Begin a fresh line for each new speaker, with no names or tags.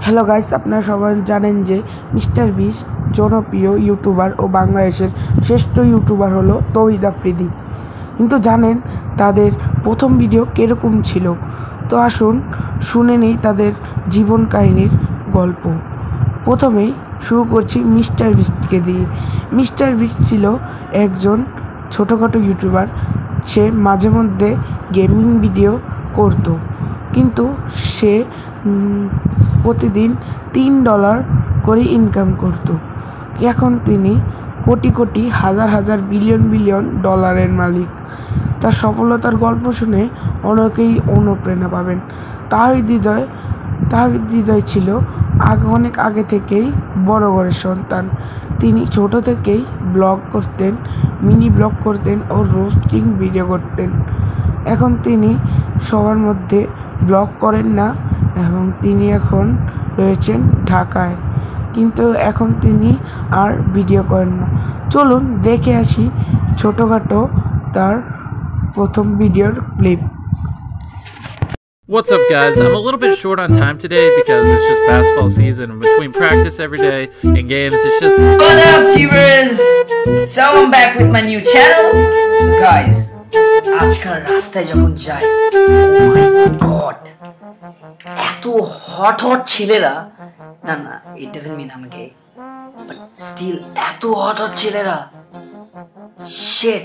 Hello guys, আপনারা সবাই জানেন যে মিস্টার বিস্ট জনপ্রিয় ইউটিউবার ও বাংলাদেশের শ্রেষ্ঠ ইউটিউবার হলো তৌহিদ আফ্রিদি। কিন্তু জানেন তাদের প্রথম ভিডিও কীরকম ছিল? তো আসুন শুনে নেই তাদের জীবন কাহিনীর গল্প। প্রথমেই শুরু করছি মিস্টার বিস্টকে দিয়ে। মিস্টার বিস্ট ছিল একজন ছোটোখাটো ইউটিউবার। সে মাঝে মধ্যে গেমিং ভিডিও করতো, কিন্তু সে প্রতিদিন $3 করে ইনকাম করত। এখন তিনি কোটি কোটি হাজার হাজার বিলিয়ন বিলিয়ন ডলারের মালিক। তার সফলতার গল্প শুনে অনেকেই অনুপ্রেরণা পাবেন। তাহিদ হৃদয় ছিল অনেক আগে থেকেই বড় ঘরের সন্তান। তিনি ছোট থেকেই ব্লগ করতেন, মিনি ব্লগ করতেন ও রোস্টিং ভিডিও করতেন। এখন তিনি সবার মধ্যে ব্লগ করেন না এবং তিনি এখন রয়েছেন ঢাকায়, কিন্তু এখন তিনি আর ভিডিও করেন না। চলুন দেখে আসি ছোটোখাটো তার প্রথম ভিডিওর clip.
What's up, guys? I'm a little bit short on time today because it's just basketball season and between practice every day and games, it's just...
What up, T-Birds? So I'm back with my new channel. So guys, আজকাল রাস্তায় যখন যাই, oh my god, এত hot ছেলেরা, না, it doesn't mean I'm gay, but still এত hot ছেলেরা, shit.